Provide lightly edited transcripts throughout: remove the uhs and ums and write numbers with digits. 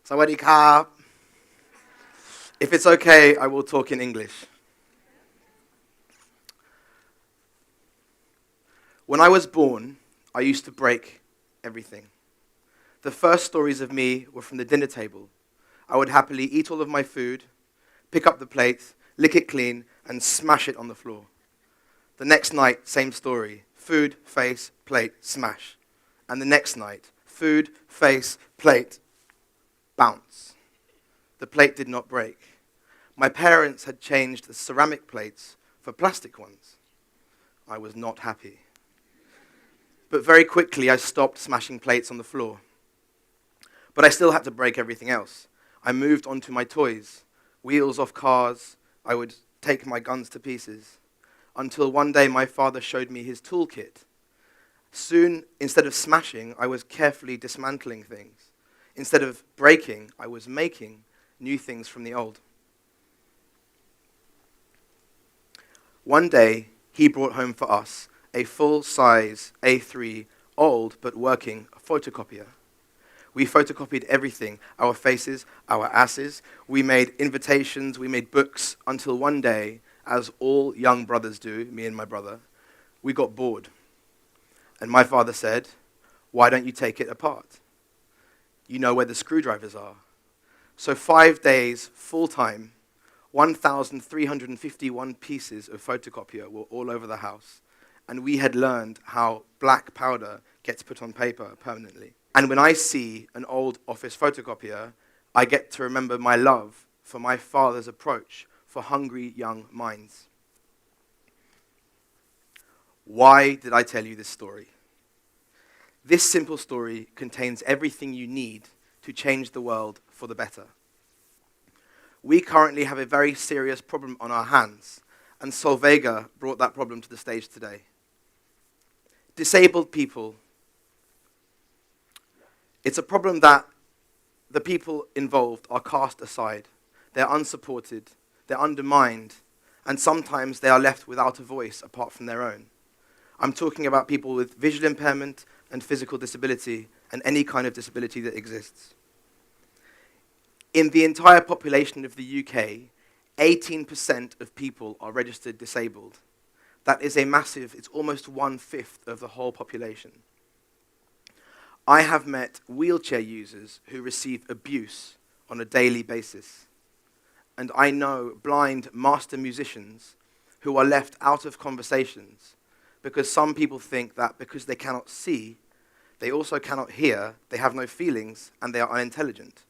Sawadee krab. If it's okay, I will talk in English. When I was born, I used to break everything. The first stories of me were from the dinner table. I would happily eat all of my food, pick up the plate, lick it clean, and smash it on the floor. The next night, same story. Food, face, plate, smash. And the next night, food, face, plate, bounce. The plate did not break. My parents had changed the ceramic plates for plastic ones. I was not happy. But very quickly, I stopped smashing plates on the floor. But I still had to break everything else. I moved on to my toys, wheels off cars. I would take my guns to pieces. Until one day, my father showed me his toolkit. Soon, instead of smashing, I was carefully dismantling things. Instead of breaking, I was making new things from the old. One day, he brought home for us a full-size A3, old but working photocopier. We photocopied everything, our faces, our asses. We made invitations, we made books, until one day, as all young brothers do, me and my brother, we got bored. And my father said, "Why don't you take it apart? You know where the screwdrivers are." So 5 days, full-time, 1,351 pieces of photocopier were all over the house. And we had learned how black powder gets put on paper permanently. And when I see an old office photocopier, I get to remember my love for my father's approach for hungry young minds. Why did I tell you this story? This simple story contains everything you need to change the world for the better. We currently have a very serious problem on our hands, and Solvega brought that problem to the stage today. Disabled people. It's a problem that the people involved are cast aside. They're unsupported, they're undermined, and sometimes they are left without a voice apart from their own. I'm talking about people with visual impairment and physical disability and any kind of disability that exists. In the entire population of the UK, 18% of people are registered disabled. That is a massive, it's almost 1/5 of the whole population. I have met wheelchair users who receive abuse on a daily basis. And I know blind master musicians who are left out of conversations because some people think that because they cannot see, they also cannot hear, they have no feelings, and they are unintelligent.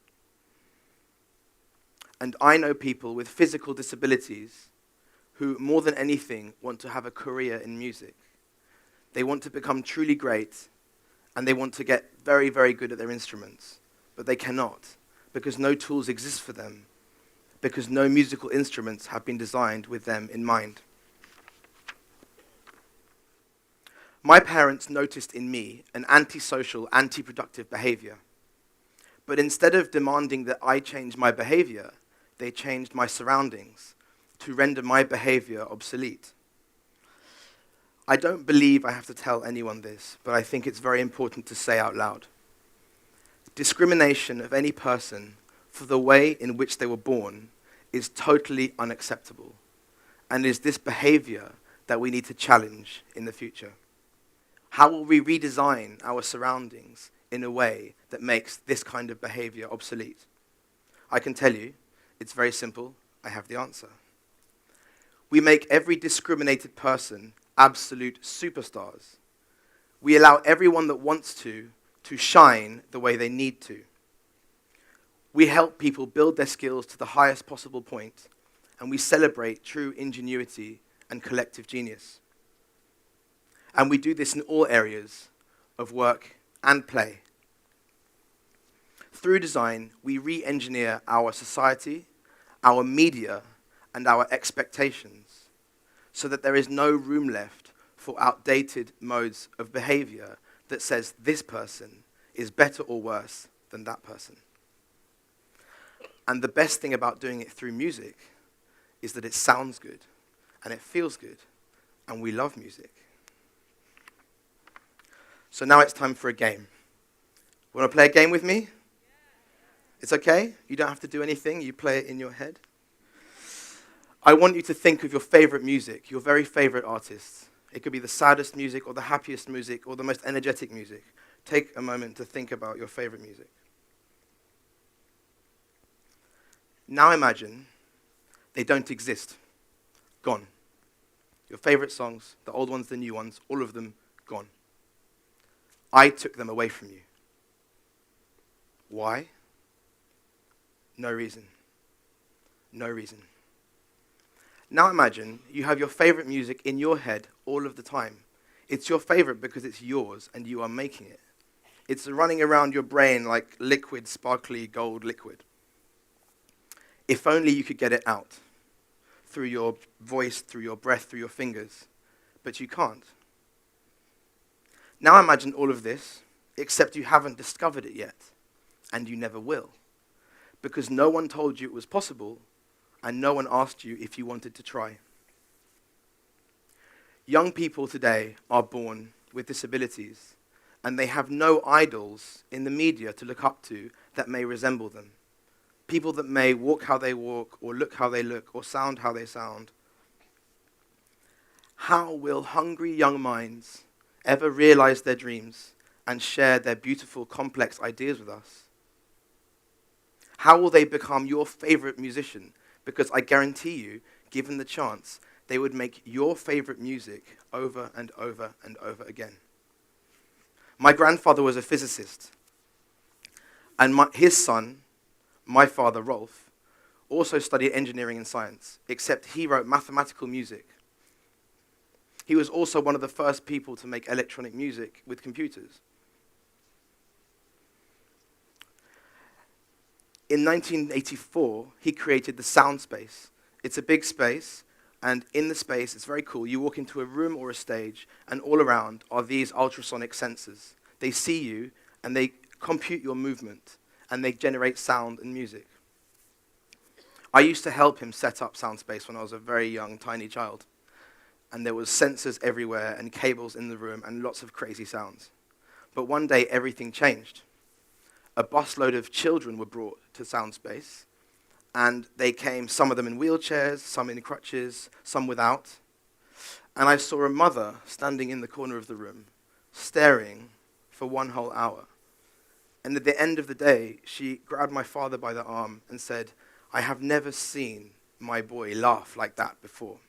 And I know people with physical disabilities who, more than anything, want to have a career in music. They want to become truly great, and they want to get very, very good at their instruments, but they cannot, because no tools exist for them, because no musical instruments have been designed with them in mind. My parents noticed in me an antisocial, anti-productive behavior, but instead of demanding that I change my behavior, they changed my surroundings to render my behavior obsolete. I don't believe I have to tell anyone this, but I think it's very important to say out loud. Discrimination of any person for the way in which they were born is totally unacceptable, and is this behavior that we need to challenge in the future. How will we redesign our surroundings in a way that makes this kind of behavior obsolete? I can tell you, it's very simple. I have the answer. We make every discriminated person absolute superstars. We allow everyone that wants to shine the way they need to. We help people build their skills to the highest possible point, and we celebrate true ingenuity and collective genius. And we do this in all areas of work and play. Through design, we re-engineer our society, our media, and our expectations, so that there is no room left for outdated modes of behavior that says this person is better or worse than that person. And the best thing about doing it through music is that it sounds good, and it feels good, and we love music. So now it's time for a game. Want to play a game with me? It's okay. You don't have to do anything. You play it in your head. I want you to think of your favorite music, your very favorite artists. It could be the saddest music or the happiest music or the most energetic music. Take a moment to think about your favorite music. Now imagine they don't exist. Gone. Your favorite songs, the old ones, the new ones, all of them gone. I took them away from you. Why? No reason. No reason. Now imagine you have your favorite music in your head all of the time. It's your favorite because it's yours and you are making it. It's running around your brain like liquid, sparkly gold liquid. If only you could get it out through your voice, through your breath, through your fingers. But you can't. Now imagine all of this, except you haven't discovered it yet, and you never will, because no one told you it was possible, and no one asked you if you wanted to try. Young people today are born with disabilities, and they have no idols in the media to look up to that may resemble them. People that may walk how they walk, or look how they look, or sound how they sound. How will hungry young minds ever realize their dreams and share their beautiful, complex ideas with us? How will they become your favorite musician? Because I guarantee you, given the chance, they would make your favorite music over and over and over again. My grandfather was a physicist, and his son, my father, Rolf, also studied engineering and science, except he wrote mathematical music. He was also one of the first people to make electronic music with computers. In 1984, he created the sound space. It's a big space, and in the space, it's very cool. You walk into a room or a stage, and all around are these ultrasonic sensors. They see you, and they compute your movement, and they generate sound and music. I used to help him set up Soundspace when I was a very young, tiny child. And there was sensors everywhere and cables in the room and lots of crazy sounds. But one day, everything changed. A busload of children were brought to Soundspace, and they came, some of them in wheelchairs, some in crutches, some without. And I saw a mother standing in the corner of the room, staring for 1 whole hour. And at the end of the day, she grabbed my father by the arm and said, "I have never seen my boy laugh like that before."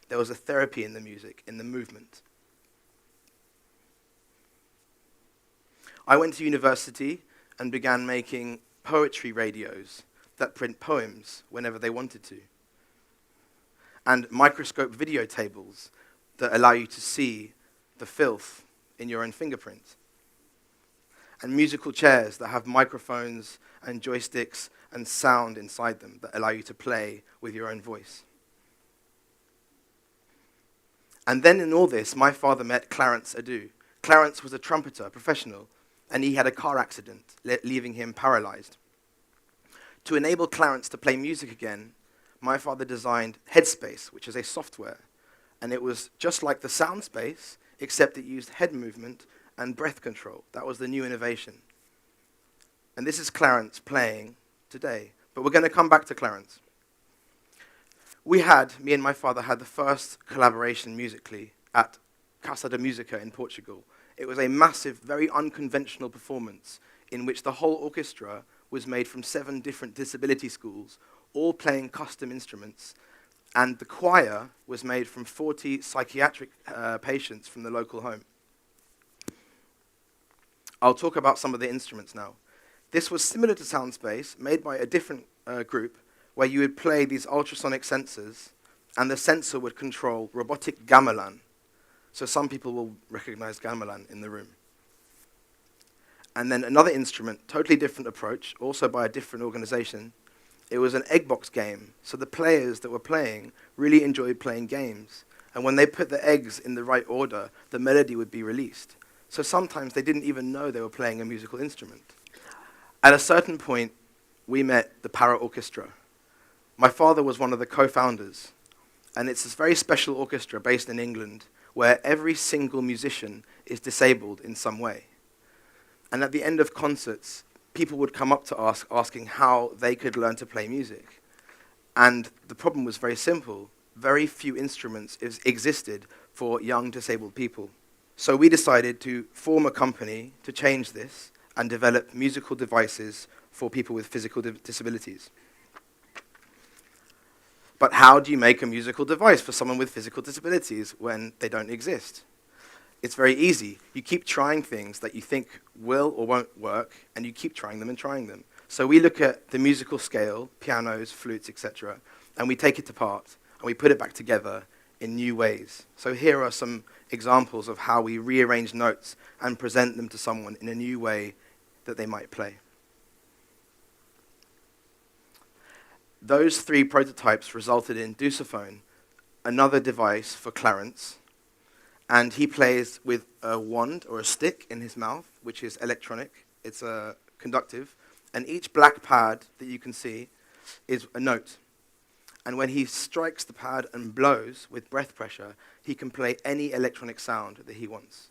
There was a therapy in the music, in the movement. I went to university and began making poetry radios that print poems whenever they wanted to, and microscope video tables that allow you to see the filth in your own fingerprint, and musical chairs that have microphones and joysticks and sound inside them that allow you to play with your own voice. And then in all this, my father met Clarence Adu. Clarence was a trumpeter, professional, and he had a car accident, leaving him paralyzed. To enable Clarence to play music again, my father designed Headspace, which is a software, and it was just like the Soundspace, except it used head movement and breath control. That was the new innovation. And this is Clarence playing today. But we're going to come back to Clarence. Me and my father had the first collaboration musically at Casa da Música in Portugal. It was a massive, very unconventional performance in which the whole orchestra was made from 7 different disability schools, all playing custom instruments, and the choir was made from 40 psychiatric patients from the local home. I'll talk about some of the instruments now. This was similar to Soundspace, made by a different group, where you would play these ultrasonic sensors, and the sensor would control robotic gamelan. So some people will recognize gamelan in the room. And then another instrument, totally different approach, also by a different organization. It was an egg box game, so the players that were playing really enjoyed playing games. And when they put the eggs in the right order, the melody would be released. So sometimes they didn't even know they were playing a musical instrument. At a certain point, we met the Para Orchestra. My father was one of the co-founders, and it's this very special orchestra based in England where every single musician is disabled in some way. And at the end of concerts, people would come up to us asking how they could learn to play music. And the problem was very simple. Very few instruments existed for young disabled people. So we decided to form a company to change this and develop musical devices for people with physical disabilities. But how do you make a musical device for someone with physical disabilities when they don't exist? It's very easy. You keep trying things that you think will or won't work, and you keep trying them and trying them. So we look at the musical scale, pianos, flutes, etc., and we take it apart, and we put it back together in new ways. So here are some examples of how we rearrange notes and present them to someone in a new way that they might play. Those 3 prototypes resulted in Dousaphone, another device for Clarence, and he plays with a wand or a stick in his mouth, which is electronic. It's conductive, and each black pad that you can see is a note. And when he strikes the pad and blows with breath pressure, he can play any electronic sound that he wants.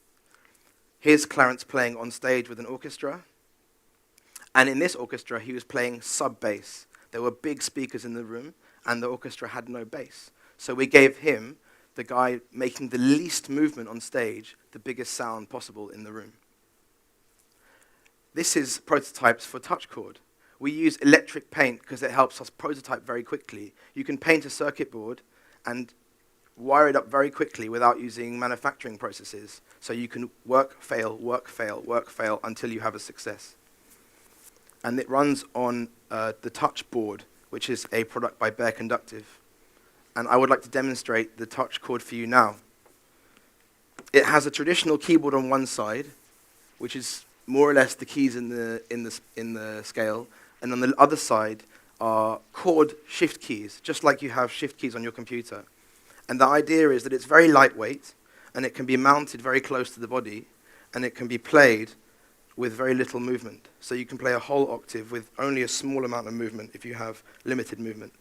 Here's Clarence playing on stage with an orchestra, and in this orchestra he was playing sub-bass. There were big speakers in the room, and the orchestra had no bass. So we gave him, the guy making the least movement on stage, the biggest sound possible in the room. This is prototypes for touch chord. We use electric paint because it helps us prototype very quickly. You can paint a circuit board and wire it up very quickly without using manufacturing processes. So you can work, fail, work, fail, work, fail until you have a success. And it runs on the touch board, which is a product by Bear Conductive. And I would like to demonstrate the touch chord for you now. It has a traditional keyboard on one side, which is more or less the keys in the scale, and on the other side are chord shift keys, just like you have shift keys on your computer. And the idea is that it's very lightweight, and it can be mounted very close to the body, and it can be played with very little movement. So you can play a whole octave with only a small amount of movement if you have limited movement.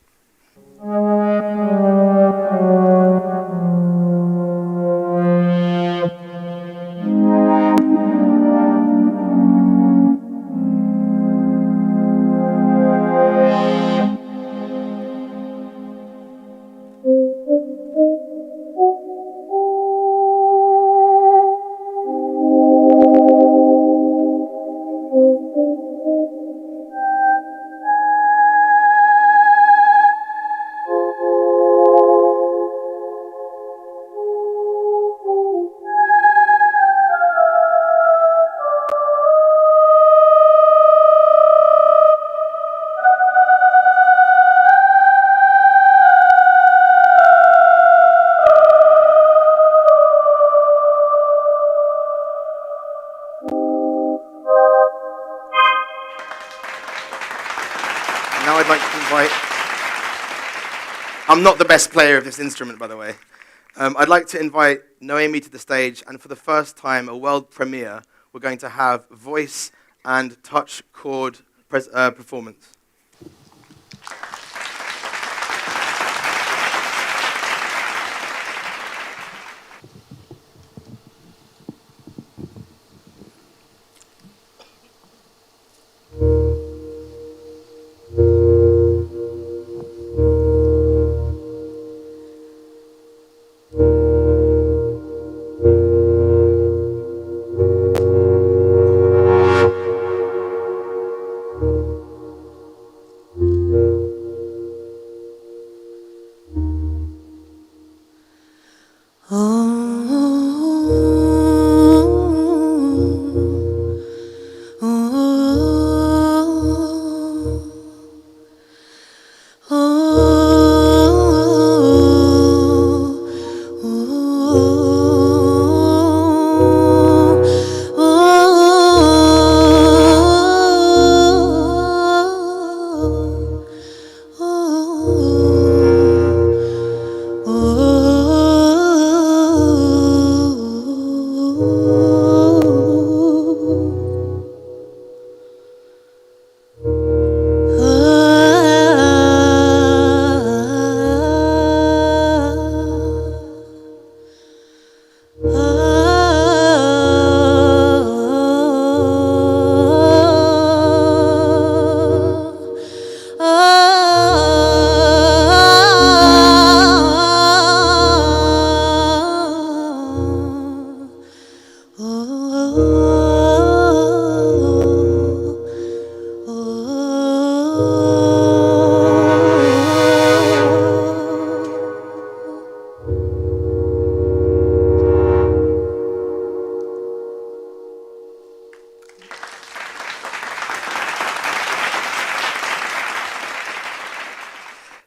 Now I'd like to invite, I'm not the best player of this instrument, by the way. I'd like to invite Noemi to the stage, and for the first time, a world premiere, we're going to have voice and touch chord performance.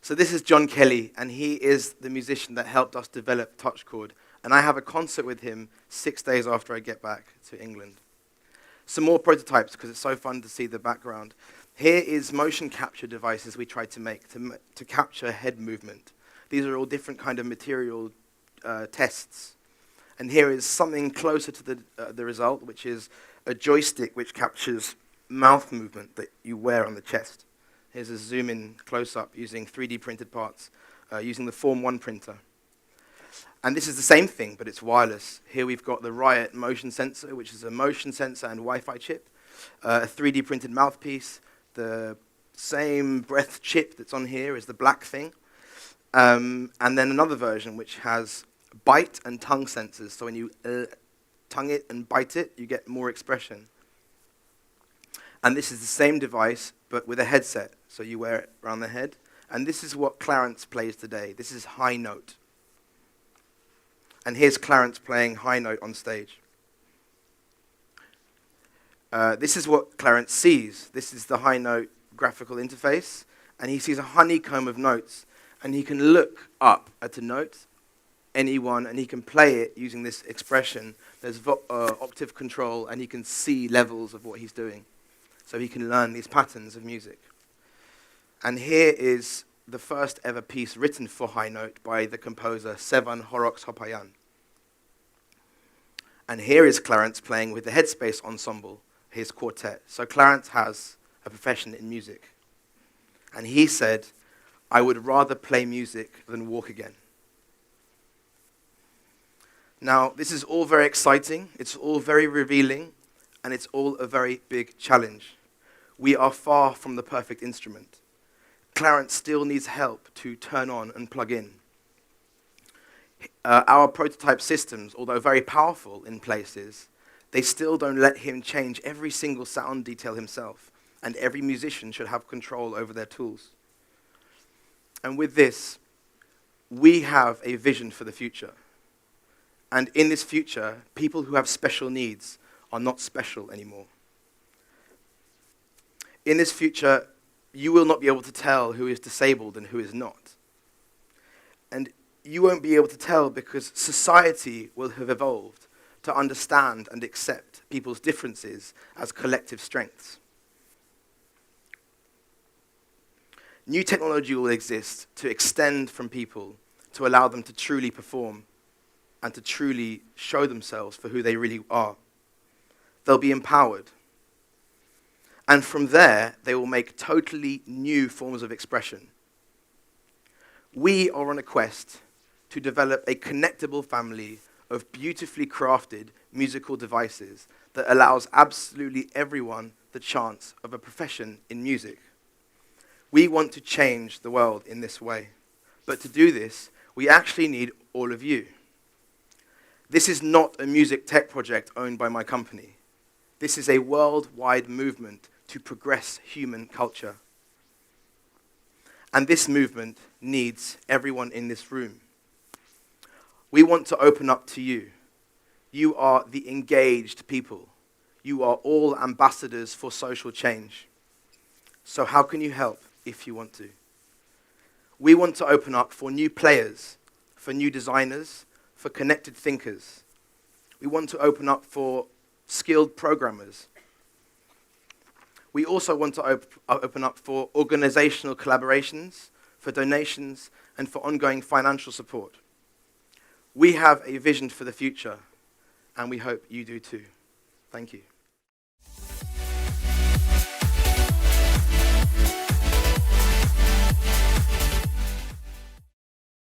So this is John Kelly, and he is the musician that helped us develop TouchChord. And I have a concert with him 6 days after I get back to England. Some more prototypes, because it's so fun to see the background. Here is motion capture devices we tried to make to capture head movement. These are all different kind of material tests. And here is something closer to the result, which is a joystick which captures mouth movement that you wear on the chest. Here's a zoom-in close-up using 3D printed parts, using the Form 1 printer. And this is the same thing, but it's wireless. Here we've got the Riot motion sensor, which is a motion sensor and Wi-Fi chip, a 3D printed mouthpiece, the same breath chip that's on here is the black thing, and then another version which has bite and tongue sensors. So when you tongue it and bite it, you get more expression. And this is the same device, but with a headset. So you wear it around the head. And this is what Clarence plays today. This is high note. And here's Clarence playing high note on stage. This is what Clarence sees. This is the high note graphical interface. And he sees a honeycomb of notes. And he can look up at a note, any one, and he can play it using this expression. There's octave control, and he can see levels of what he's doing. So he can learn these patterns of music. And here is the first ever piece written for high note by the composer Sevan Horrocks Hopayan. And here is Clarence playing with the Headspace Ensemble, his quartet. So Clarence has a profession in music. And he said, "I would rather play music than walk again." Now, this is all very exciting, it's all very revealing, and it's all a very big challenge. We are far from the perfect instrument. Clarence still needs help to turn on and plug in. Our prototype systems, although very powerful in places, they still don't let him change every single sound detail himself, and every musician should have control over their tools. And with this, we have a vision for the future. And in this future, people who have special needs are not special anymore. In this future, you will not be able to tell who is disabled and who is not. And you won't be able to tell because society will have evolved to understand and accept people's differences as collective strengths. New technology will exist to extend from people, to allow them to truly perform and to truly show themselves for who they really are. They'll be empowered. And from there, they will make totally new forms of expression. We are on a quest to develop a connectable family of beautifully crafted musical devices that allows absolutely everyone the chance of a profession in music. We want to change the world in this way. But to do this, we actually need all of you. This is not a music tech project owned by my company. This is a worldwide movement to progress human culture. And this movement needs everyone in this room. We want to open up to you. You are the engaged people. You are all ambassadors for social change. So how can you help if you want to? We want to open up for new players, for new designers, for connected thinkers. We want to open up for skilled programmers. We also want to open up for organizational collaborations, for donations, and for ongoing financial support. We have a vision for the future, and we hope you do too. Thank you.